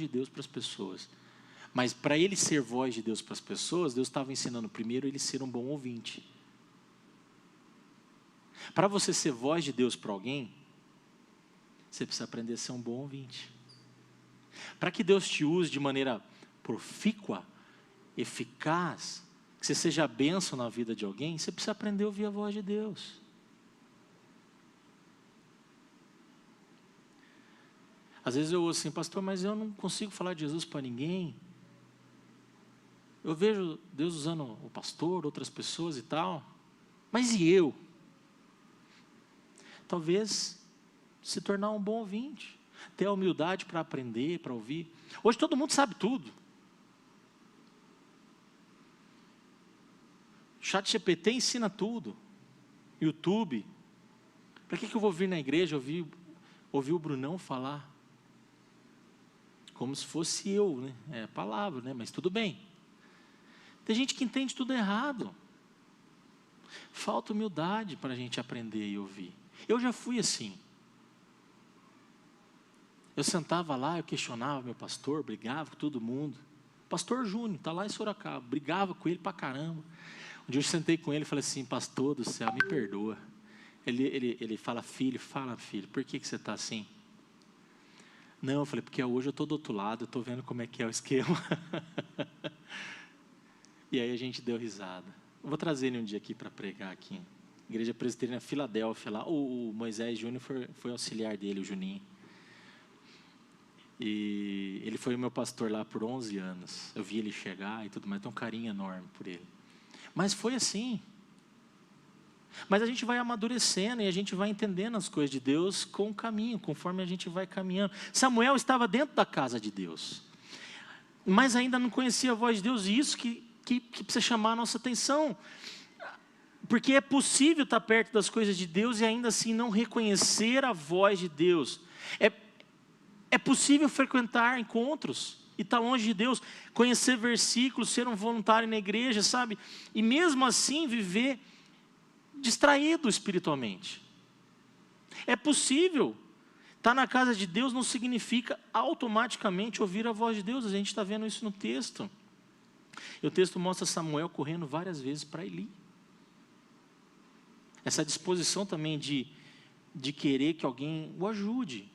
de Deus para as pessoas. Mas para ele ser voz de Deus para as pessoas, Deus estava ensinando primeiro ele ser um bom ouvinte. Para você ser voz de Deus para alguém, você precisa aprender a ser um bom ouvinte. Para que Deus te use de maneira profícua, eficaz, que você seja bênção na vida de alguém, você precisa aprender a ouvir a voz de Deus. Às vezes eu ouço assim, pastor, mas eu não consigo falar de Jesus para ninguém. Eu vejo Deus usando o pastor, outras pessoas e tal. Mas e eu? Talvez se tornar um bom ouvinte. Ter a humildade para aprender, para ouvir. Hoje todo mundo sabe tudo. ChatGPT ensina tudo. YouTube. Para que eu vou vir na igreja ouvir o Brunão falar? Como se fosse eu, né? É a palavra, né? Mas tudo bem. Tem gente que entende tudo errado. Falta humildade para a gente aprender e ouvir. Eu já fui assim. Eu sentava lá, eu questionava meu pastor, brigava com todo mundo. Pastor Júnior, está lá em Sorocaba, brigava com ele pra caramba. Um dia eu sentei com ele e falei assim, pastor do céu, me perdoa. Ele fala, filho, por que você está assim? Não, eu falei, porque hoje eu estou do outro lado, eu estou vendo como é que é o esquema. E aí a gente deu risada. Eu vou trazer ele um dia aqui para pregar aqui. Igreja Presbiteriana Filadélfia, lá. O Moisés Júnior foi auxiliar dele, o Juninho. E ele foi o meu pastor lá por 11 anos. Eu vi ele chegar e tudo mais, tenho um carinho enorme por ele. Mas foi assim. Mas a gente vai amadurecendo e a gente vai entendendo as coisas de Deus com o caminho, conforme a gente vai caminhando. Samuel estava dentro da casa de Deus, mas ainda não conhecia a voz de Deus, e isso que precisa chamar a nossa atenção. Porque é possível estar perto das coisas de Deus e ainda assim não reconhecer a voz de Deus. É possível frequentar encontros e estar longe de Deus, conhecer versículos, ser um voluntário na igreja, sabe? E mesmo assim viver distraído espiritualmente. É possível. Estar na casa de Deus não significa automaticamente ouvir a voz de Deus. A gente está vendo isso no texto. E o texto mostra Samuel correndo várias vezes para Eli. Essa disposição também de querer que alguém o ajude.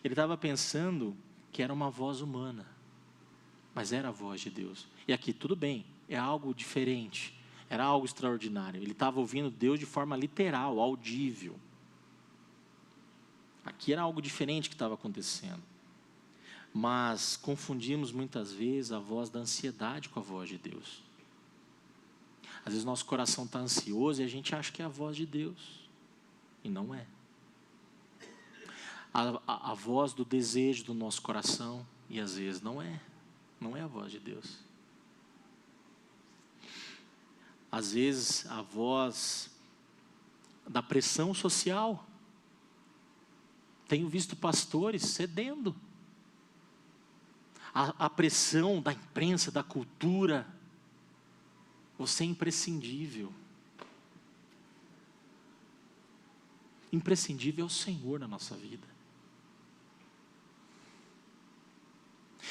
Ele estava pensando que era uma voz humana, mas era a voz de Deus. E aqui, tudo bem, é algo diferente, era algo extraordinário. Ele estava ouvindo Deus de forma literal, audível. Aqui era algo diferente que estava acontecendo. Mas confundimos muitas vezes a voz da ansiedade com a voz de Deus. Às vezes nosso coração está ansioso e a gente acha que é a voz de Deus. E não é. A voz do desejo do nosso coração, e às vezes não é a voz de Deus. Às vezes a voz da pressão social. Tenho visto pastores cedendo a pressão da imprensa, da cultura. Você é imprescindível. Imprescindível é o Senhor na nossa vida.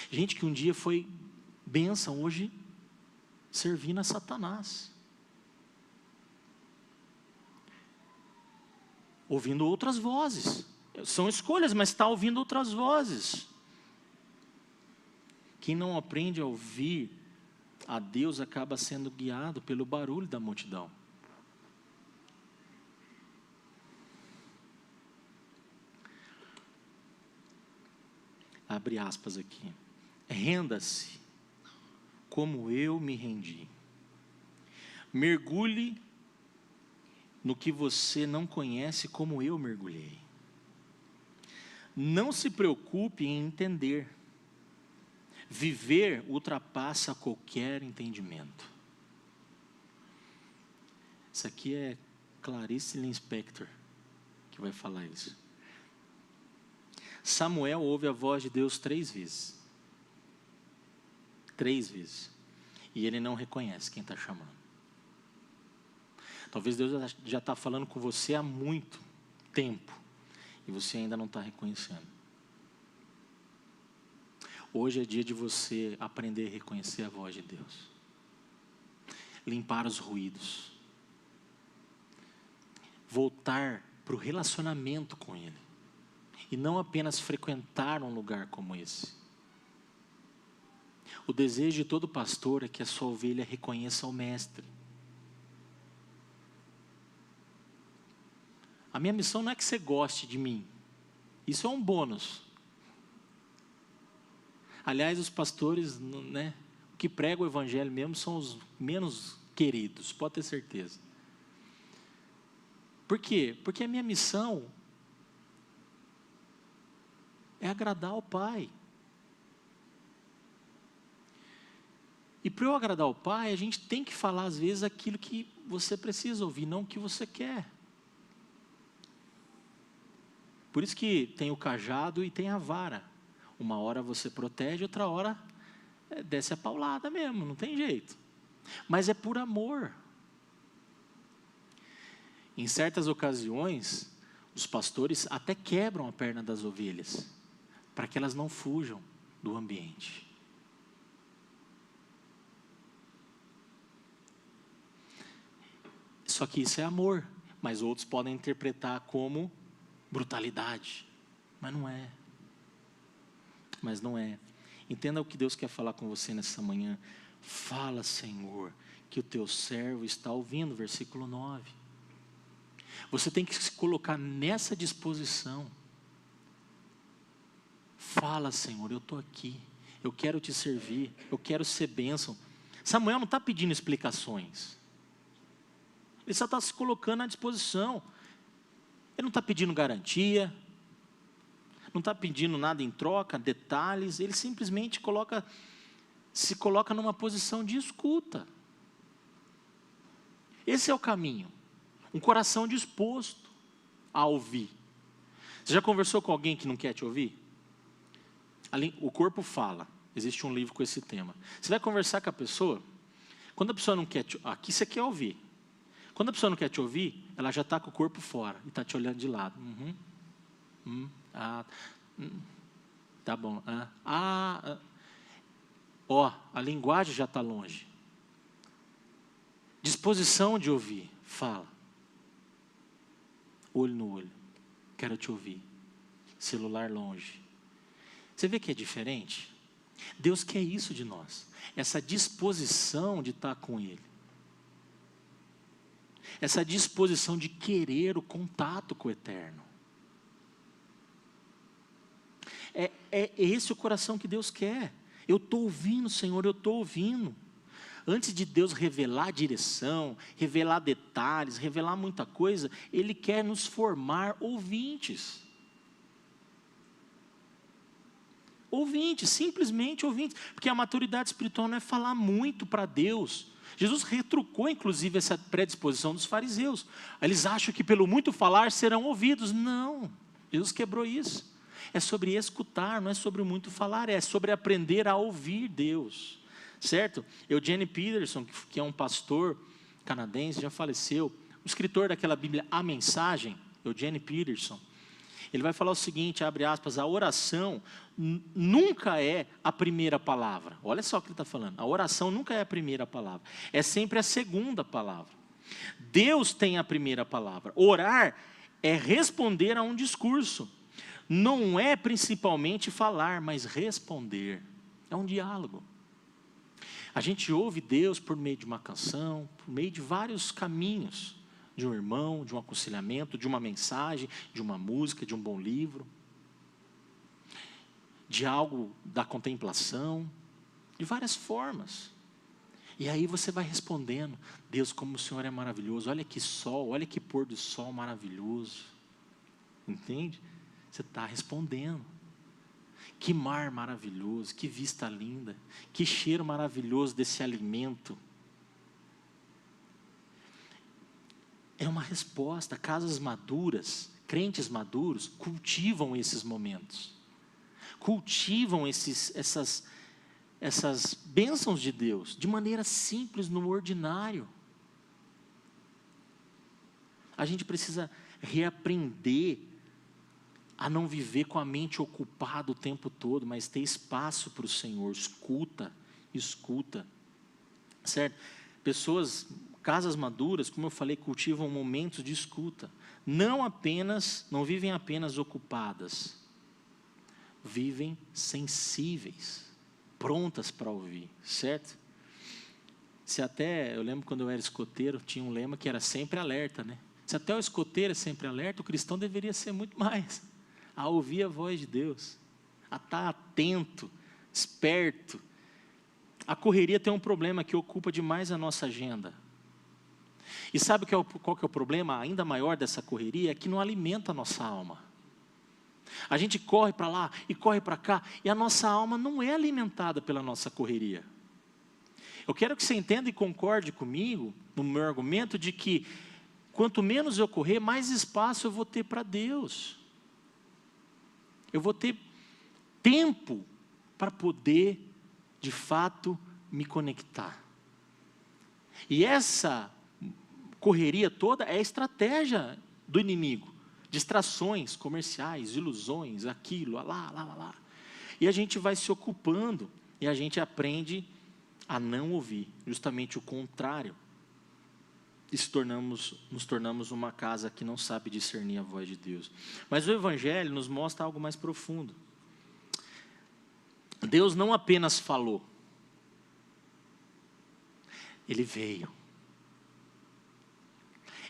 Gente que um dia foi bênção, hoje servindo a Satanás. Ouvindo outras vozes. São escolhas, mas está ouvindo outras vozes. Quem não aprende a ouvir a Deus acaba sendo guiado pelo barulho da multidão. Abre aspas aqui. Renda-se como eu me rendi. Mergulhe no que você não conhece como eu mergulhei. Não se preocupe em entender. Viver ultrapassa qualquer entendimento. Isso aqui é Clarice Lispector que vai falar isso. Samuel ouve a voz de Deus 3 vezes. 3 vezes. E ele não reconhece quem está chamando. Talvez Deus já está falando com você há muito tempo. E você ainda não está reconhecendo. Hoje é dia de você aprender a reconhecer a voz de Deus. Limpar os ruídos. Voltar para o relacionamento com Ele. E não apenas frequentar um lugar como esse. O desejo de todo pastor é que a sua ovelha reconheça o Mestre. A minha missão não é que você goste de mim. Isso é um bônus. Aliás, os pastores, né, que pregam o evangelho mesmo são os menos queridos, pode ter certeza. Por quê? Porque a minha missão é agradar ao Pai. E para eu agradar ao Pai, a gente tem que falar às vezes aquilo que você precisa ouvir, não o que você quer. Por isso que tem o cajado e tem a vara. Uma hora você protege, outra hora desce a paulada mesmo, não tem jeito. Mas é por amor. Em certas ocasiões, os pastores até quebram a perna das ovelhas, para que elas não fujam do ambiente. Só que isso é amor, mas outros podem interpretar como brutalidade, mas não é. Mas não é. Entenda o que Deus quer falar com você nessa manhã. Fala, Senhor, que o teu servo está ouvindo, versículo 9. Você tem que se colocar nessa disposição. Fala, Senhor, eu estou aqui, eu quero te servir, eu quero ser bênção. Samuel não está pedindo explicações. Ele só está se colocando à disposição. Ele não está pedindo garantia, não está pedindo nada em troca, detalhes. Ele simplesmente se coloca numa posição de escuta. Esse é o caminho. Um coração disposto a ouvir. Você já conversou com alguém que não quer te ouvir? O corpo fala. Existe um livro com esse tema. Você vai conversar com a pessoa, quando a pessoa não quer te ouvir, aqui você quer ouvir. Quando a pessoa não quer te ouvir, ela já está com o corpo fora e está te olhando de lado. Tá bom. A linguagem já está longe. Disposição de ouvir. Fala. Olho no olho. Quero te ouvir. Celular longe. Você vê que é diferente? Deus quer isso de nós. Essa disposição de estar com Ele. Essa disposição de querer o contato com o Eterno. É esse o coração que Deus quer. Eu estou ouvindo, Senhor, eu estou ouvindo. Antes de Deus revelar direção, revelar detalhes, revelar muita coisa, Ele quer nos formar ouvintes. Ouvintes, simplesmente ouvintes. Porque a maturidade espiritual não é falar muito para Deus. Jesus retrucou, inclusive, essa predisposição dos fariseus. Eles acham que pelo muito falar serão ouvidos. Não, Jesus quebrou isso. É sobre escutar, não é sobre muito falar, é sobre aprender a ouvir Deus. Certo? Eugene Peterson, que é um pastor canadense, já faleceu, o escritor daquela Bíblia, A Mensagem, Eugene Peterson, ele vai falar o seguinte, abre aspas, a oração nunca é a primeira palavra. Olha só o que ele está falando, a oração nunca é a primeira palavra, é sempre a segunda palavra. Deus tem a primeira palavra. Orar é responder a um discurso. Não é principalmente falar, mas responder. É um diálogo. A gente ouve Deus por meio de uma canção, por meio de vários caminhos. De um irmão, de um aconselhamento, de uma mensagem, de uma música, de um bom livro. De algo da contemplação. De várias formas. E aí você vai respondendo. Deus, como o Senhor é maravilhoso. Olha que sol, olha que pôr do sol maravilhoso. Entende? Você está respondendo. Que mar maravilhoso, que vista linda, que cheiro maravilhoso desse alimento. É uma resposta. Casas maduras, crentes maduros, cultivam esses momentos. Cultivam essas bênçãos de Deus, de maneira simples, no ordinário. A gente precisa reaprender a não viver com a mente ocupada o tempo todo, mas ter espaço para o Senhor. Escuta, certo? Pessoas, casas maduras, como eu falei, cultivam momentos de escuta. Não vivem apenas ocupadas, vivem sensíveis, prontas para ouvir, certo? Eu lembro quando eu era escoteiro, tinha um lema que era sempre alerta, né? Se até o escoteiro é sempre alerta, o cristão deveria ser muito mais, a ouvir a voz de Deus, a estar atento, esperto. A correria tem um problema que ocupa demais a nossa agenda. E sabe qual que é o problema ainda maior dessa correria? É que não alimenta a nossa alma. A gente corre para lá e corre para cá, e a nossa alma não é alimentada pela nossa correria. Eu quero que você entenda e concorde comigo no meu argumento de que quanto menos eu correr, mais espaço eu vou ter para Deus. Eu vou ter tempo para poder, de fato, me conectar. E essa correria toda é a estratégia do inimigo. Distrações comerciais, ilusões, aquilo, lá. E a gente vai se ocupando e a gente aprende a não ouvir, justamente o contrário. E nos tornamos uma casa que não sabe discernir a voz de Deus. Mas o Evangelho nos mostra algo mais profundo. Deus não apenas falou, Ele veio.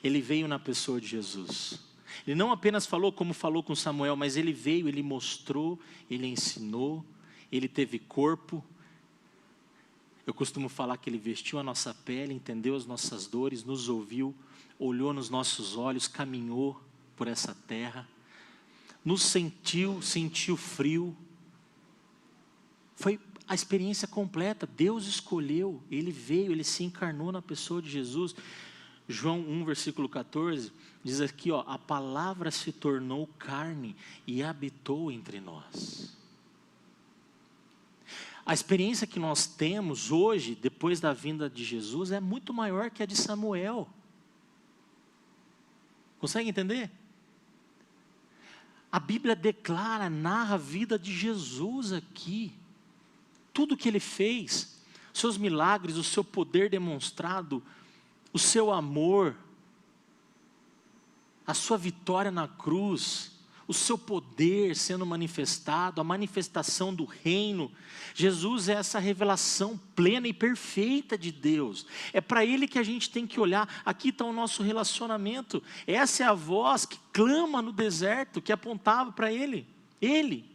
Ele veio na pessoa de Jesus. Ele não apenas falou como falou com Samuel, mas Ele veio, Ele mostrou, Ele ensinou, Ele teve corpo. Eu costumo falar que Ele vestiu a nossa pele, entendeu as nossas dores, nos ouviu, olhou nos nossos olhos, caminhou por essa terra, nos sentiu frio. Foi a experiência completa. Deus escolheu, Ele veio, Ele se encarnou na pessoa de Jesus. João 1, versículo 14, diz aqui, a palavra se tornou carne e habitou entre nós. A experiência que nós temos hoje, depois da vinda de Jesus, é muito maior que a de Samuel. Consegue entender? A Bíblia narra a vida de Jesus aqui. Tudo que Ele fez, seus milagres, o seu poder demonstrado, o seu amor, a sua vitória na cruz, o seu poder sendo manifestado, a manifestação do reino. Jesus é essa revelação plena e perfeita de Deus. É para Ele que a gente tem que olhar. Aqui está o nosso relacionamento. Essa é a voz que clama no deserto, que apontava para Ele. Ele.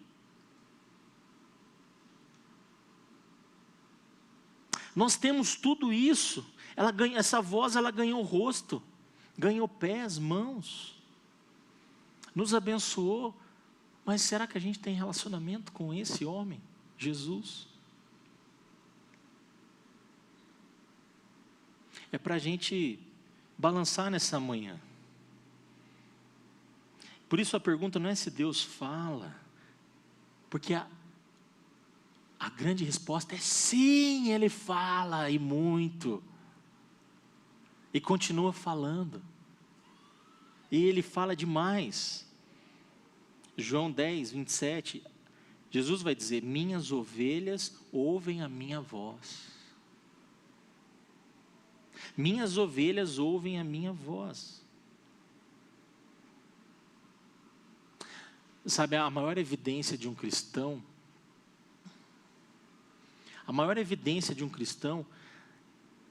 Nós temos tudo isso. Essa voz ganhou rosto, ganhou pés, mãos, nos abençoou. Mas será que a gente tem relacionamento com esse homem, Jesus? É para a gente balançar nessa manhã. Por isso a pergunta não é se Deus fala, porque a grande resposta é sim, Ele fala e muito. E continua falando. E Ele fala demais. João 10, 27, Jesus vai dizer, minhas ovelhas ouvem a minha voz. Minhas ovelhas ouvem a minha voz. Sabe, a maior evidência de um cristão,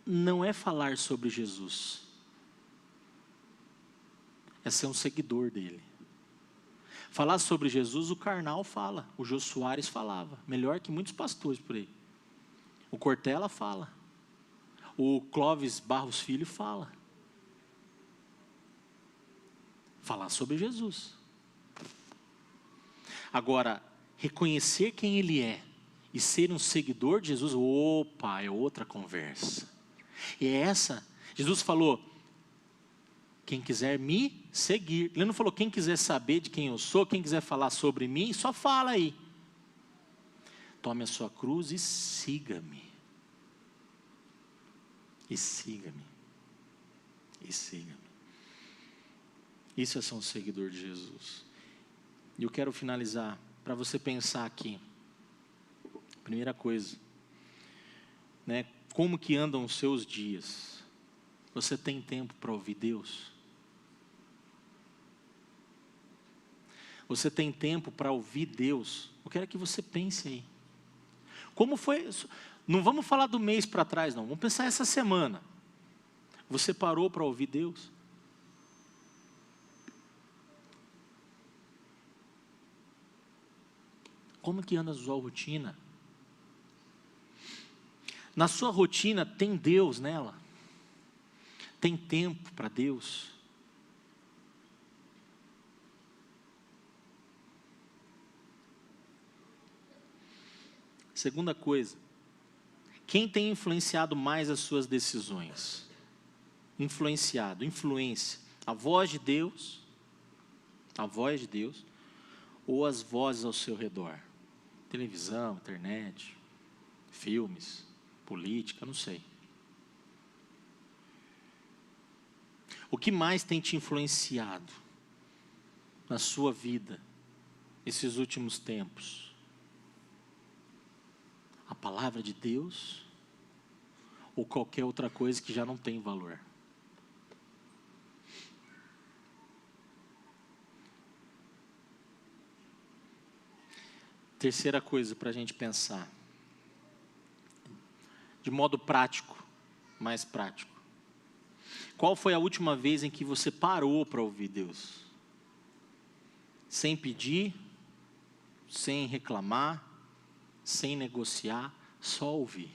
não é falar sobre Jesus, é ser um seguidor dele. Falar sobre Jesus, o Karnal fala, o Jô Soares falava, melhor que muitos pastores por aí. O Cortella fala, o Clóvis Barros Filho fala. Falar sobre Jesus. Agora, reconhecer quem Ele é e ser um seguidor de Jesus, é outra conversa. E é essa, Jesus falou, quem quiser me seguir. Ele não falou, quem quiser saber de quem eu sou, quem quiser falar sobre mim, só fala aí. Tome a sua cruz e siga-me. E siga-me. E siga-me. Isso é ser um seguidor de Jesus. E eu quero finalizar para você pensar aqui. Primeira coisa, né? Como que andam os seus dias? Você tem tempo para ouvir Deus? Você tem tempo para ouvir Deus? Eu quero que você pense aí. Como foi? Não vamos falar do mês para trás, não. Vamos pensar essa semana. Você parou para ouvir Deus? Como que anda a sua rotina? Na sua rotina tem Deus nela? Tem tempo para Deus? Segunda coisa, quem tem influenciado mais as suas decisões? Influência, a voz de Deus ou as vozes ao seu redor? Televisão, internet, filmes, política, não sei. O que mais tem te influenciado na sua vida esses últimos tempos? A palavra de Deus ou qualquer outra coisa que já não tem valor? Terceira coisa para a gente pensar, de modo prático, mais prático. Qual foi a última vez em que você parou para ouvir Deus? Sem pedir, sem reclamar, sem negociar, só ouvir.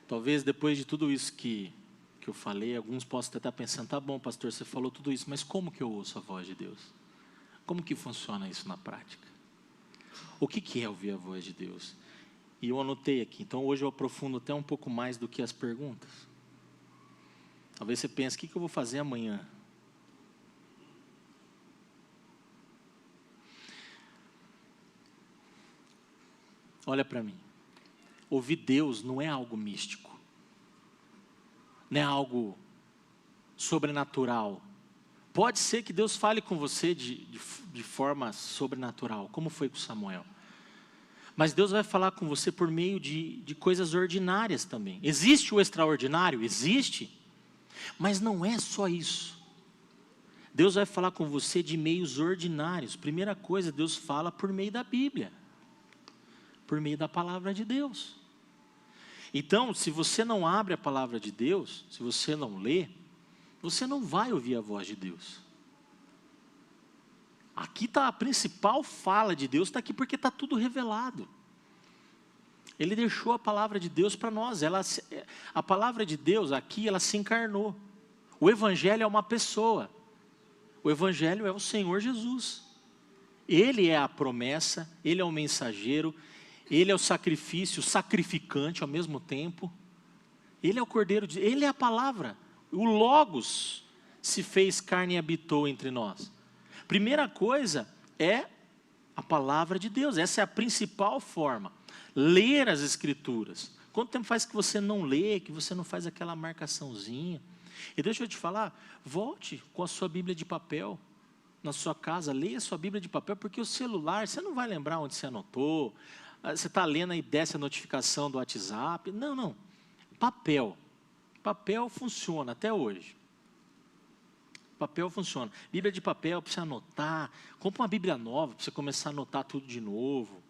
Talvez depois de tudo isso que eu falei, alguns possam estar pensando, tá bom, pastor, você falou tudo isso, mas como que eu ouço a voz de Deus? Como que funciona isso na prática? O que é ouvir a voz de Deus? E eu anotei aqui, então hoje eu aprofundo até um pouco mais do que as perguntas. Talvez você pense, o que eu vou fazer amanhã? Olha para mim, ouvir Deus não é algo místico, não é algo sobrenatural. Pode ser que Deus fale com você de forma sobrenatural, como foi com Samuel. Mas Deus vai falar com você por meio de coisas ordinárias também. Existe o extraordinário? Existe. Mas não é só isso. Deus vai falar com você de meios ordinários. Primeira coisa, Deus fala por meio da Bíblia. Por meio da palavra de Deus. Então, se você não abre a palavra de Deus, se você não lê, você não vai ouvir a voz de Deus. Aqui está a principal fala de Deus, está aqui porque está tudo revelado. Ele deixou a palavra de Deus para nós. A palavra de Deus aqui, ela se encarnou. O Evangelho é uma pessoa. O Evangelho é o Senhor Jesus. Ele é a promessa, Ele é o mensageiro, Ele é o sacrifício, o sacrificante ao mesmo tempo. Ele é o Cordeiro de Deus, Ele é a palavra. O Logos se fez carne e habitou entre nós. Primeira coisa é a palavra de Deus. Essa é a principal forma. Ler as Escrituras. Quanto tempo faz que você não lê, que você não faz aquela marcaçãozinha? E deixa eu te falar, volte com a sua Bíblia de papel na sua casa, leia a sua Bíblia de papel, porque o celular, você não vai lembrar onde você anotou, você está lendo e desce a notificação do WhatsApp. Não. Papel. Papel funciona até hoje. Papel funciona. Bíblia de papel para você anotar. Compra uma Bíblia nova para você começar a anotar tudo de novo.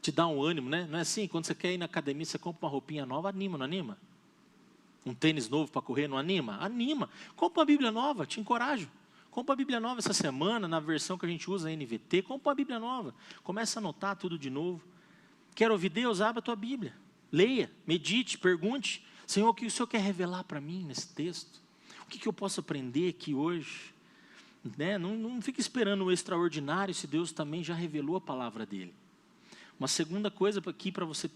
Te dá um ânimo, né? Não é assim? Quando você quer ir na academia, você compra uma roupinha nova, anima, não anima? Um tênis novo para correr, não anima? Anima. Compra uma Bíblia nova, te encorajo. Compra uma Bíblia nova essa semana, na versão que a gente usa, a NVT. Compra uma Bíblia nova. Começa a anotar tudo de novo. Quer ouvir Deus? Abra a tua Bíblia. Leia, medite, pergunte. Senhor, o que o Senhor quer revelar para mim nesse texto? O que eu posso aprender aqui hoje? Né? Não fique esperando o extraordinário, se Deus também já revelou a palavra dEle. Uma segunda coisa aqui para você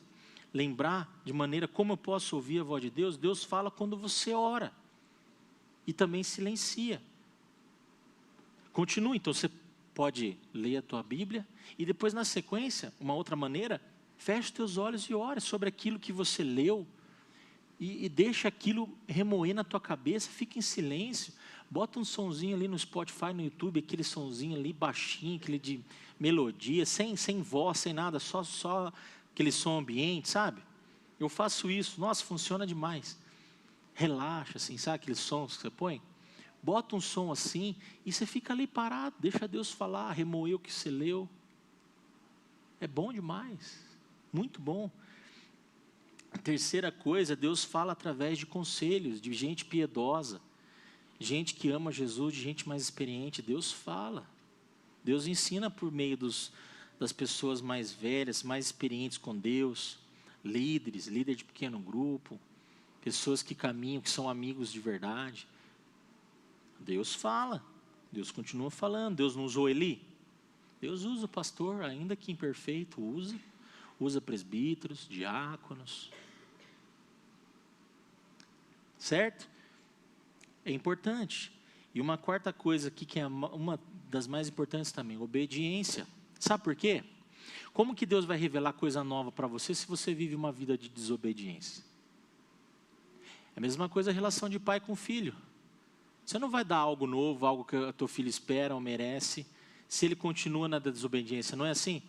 lembrar de maneira como eu posso ouvir a voz de Deus. Deus fala quando você ora. E também silencia. Continua, então você pode ler a tua Bíblia. E depois na sequência, uma outra maneira, feche os teus olhos e ore sobre aquilo que você leu. e deixa aquilo remoer na tua cabeça, fica em silêncio, bota um sonzinho ali no Spotify, no YouTube, aquele sonzinho ali baixinho, aquele de melodia, sem voz, sem nada, só aquele som ambiente, sabe? Eu faço isso, nossa, funciona demais. Relaxa, assim, sabe aqueles sons que você põe? Bota um som assim e você fica ali parado, deixa Deus falar, remoer o que você leu. É bom demais, muito bom. A terceira coisa, Deus fala através de conselhos, de gente piedosa, gente que ama Jesus, de gente mais experiente. Deus fala, Deus ensina por meio das pessoas mais velhas, mais experientes com Deus, líderes de pequeno grupo, pessoas que caminham, que são amigos de verdade. Deus fala, Deus continua falando. Deus não usou Eli? Deus usa o pastor, ainda que imperfeito, usa presbíteros, diáconos. Certo? É importante. E uma quarta coisa aqui, que é uma das mais importantes também, obediência. Sabe por quê? Como que Deus vai revelar coisa nova para você se você vive uma vida de desobediência? É a mesma coisa a relação de pai com filho. Você não vai dar algo novo, algo que o teu filho espera ou merece, se ele continua na desobediência, não é assim?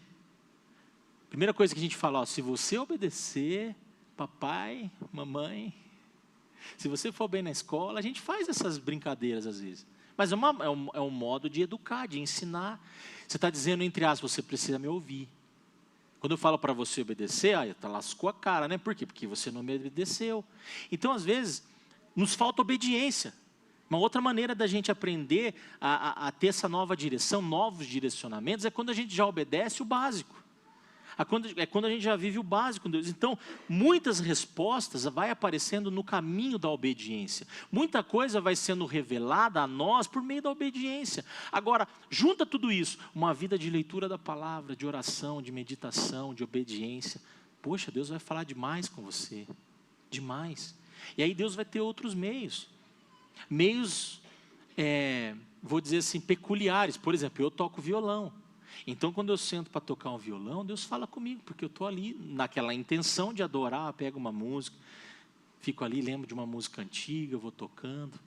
Primeira coisa que a gente fala, ó, se você obedecer, papai, mamãe, se você for bem na escola, a gente faz essas brincadeiras às vezes. Mas é um modo de educar, de ensinar. Você está dizendo, entre aspas, você precisa me ouvir. Quando eu falo para você obedecer, lascou a cara, né? Por quê? Porque você não me obedeceu. Então, às vezes, nos falta obediência. Uma outra maneira da gente aprender a ter essa nova direção, novos direcionamentos, é quando a gente já obedece o básico. É quando a gente já vive o básico com Deus. Então, muitas respostas vai aparecendo no caminho da obediência. Muita coisa vai sendo revelada a nós por meio da obediência. Agora, junta tudo isso, uma vida de leitura da palavra, de oração, de meditação, de obediência. Poxa, Deus vai falar demais com você. Demais. E aí Deus vai ter outros meios. Meios, vou dizer assim, peculiares. Por exemplo, eu toco violão. Então, quando eu sento para tocar um violão, Deus fala comigo, porque eu estou ali naquela intenção de adorar, pego uma música, fico ali, lembro de uma música antiga, vou tocando.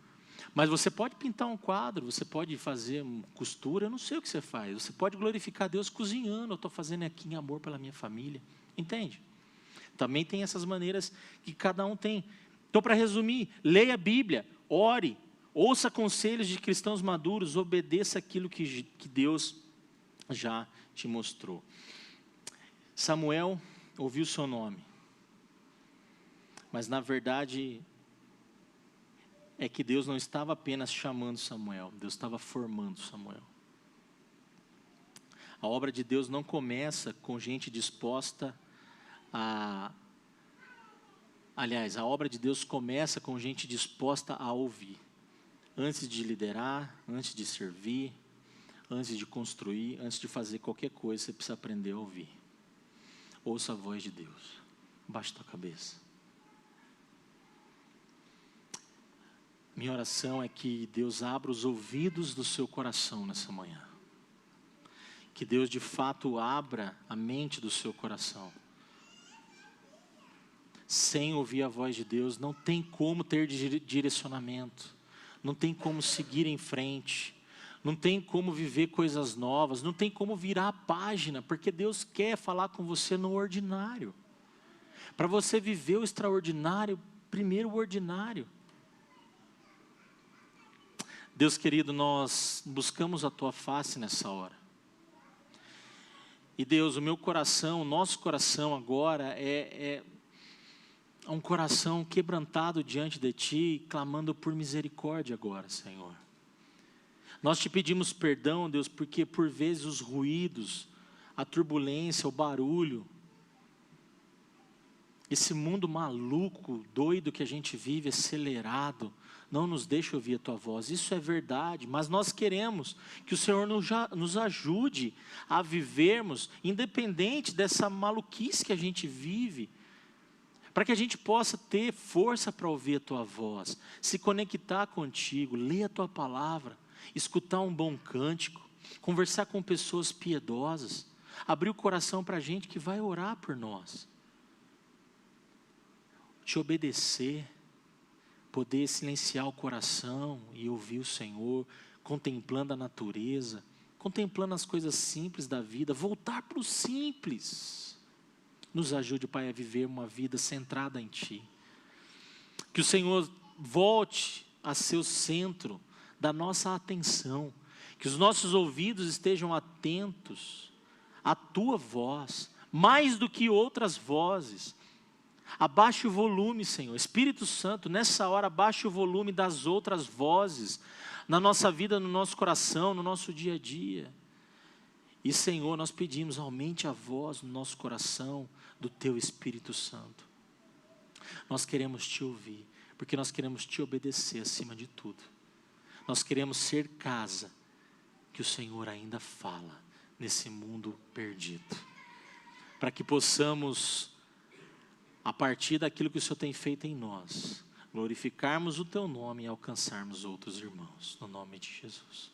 Mas você pode pintar um quadro, você pode fazer costura, eu não sei o que você faz. Você pode glorificar Deus cozinhando, eu estou fazendo aqui em amor pela minha família. Entende? Também tem essas maneiras que cada um tem. Então, para resumir, leia a Bíblia, ore, ouça conselhos de cristãos maduros, obedeça aquilo que Deus já te mostrou. Samuel ouviu seu nome, mas na verdade é que Deus não estava apenas chamando Samuel, Deus estava formando Samuel. A obra de Deus não começa com gente disposta Aliás, a obra de Deus começa com gente disposta a ouvir. Antes de liderar, antes de servir, antes de construir, antes de fazer qualquer coisa, você precisa aprender a ouvir. Ouça a voz de Deus. Baixe tua cabeça. Minha oração é que Deus abra os ouvidos do seu coração nessa manhã. Que Deus de fato abra a mente do seu coração. Sem ouvir a voz de Deus, não tem como ter direcionamento. Não tem como seguir em frente. Não tem como viver coisas novas, não tem como virar a página, porque Deus quer falar com você no ordinário. Para você viver o extraordinário, primeiro o ordinário. Deus querido, nós buscamos a Tua face nessa hora. E Deus, o meu coração, o nosso coração agora é um coração quebrantado diante de Ti, clamando por misericórdia agora, Senhor. Nós te pedimos perdão, Deus, porque por vezes os ruídos, a turbulência, o barulho, esse mundo maluco, doido que a gente vive, acelerado, não nos deixa ouvir a Tua voz. Isso é verdade, mas nós queremos que o Senhor nos ajude a vivermos, independente dessa maluquice que a gente vive, para que a gente possa ter força para ouvir a Tua voz, se conectar contigo, ler a Tua palavra, escutar um bom cântico, conversar com pessoas piedosas, abrir o coração para a gente que vai orar por nós. te obedecer, poder silenciar o coração e ouvir o Senhor, contemplando a natureza, contemplando as coisas simples da vida, voltar para o simples. Nos ajude, Pai, a viver uma vida centrada em Ti. Que o Senhor volte a ser o centro da nossa atenção, que os nossos ouvidos estejam atentos à Tua voz, mais do que outras vozes. Abaixe o volume, Senhor. Espírito Santo, nessa hora, abaixe o volume das outras vozes, na nossa vida, no nosso coração, no nosso dia a dia. E, Senhor, nós pedimos, aumente a voz no nosso coração do Teu Espírito Santo. Nós queremos Te ouvir, porque nós queremos Te obedecer acima de tudo. Nós queremos ser casa que o Senhor ainda fala nesse mundo perdido. Para que possamos, a partir daquilo que o Senhor tem feito em nós, glorificarmos o Teu nome e alcançarmos outros irmãos. No nome de Jesus.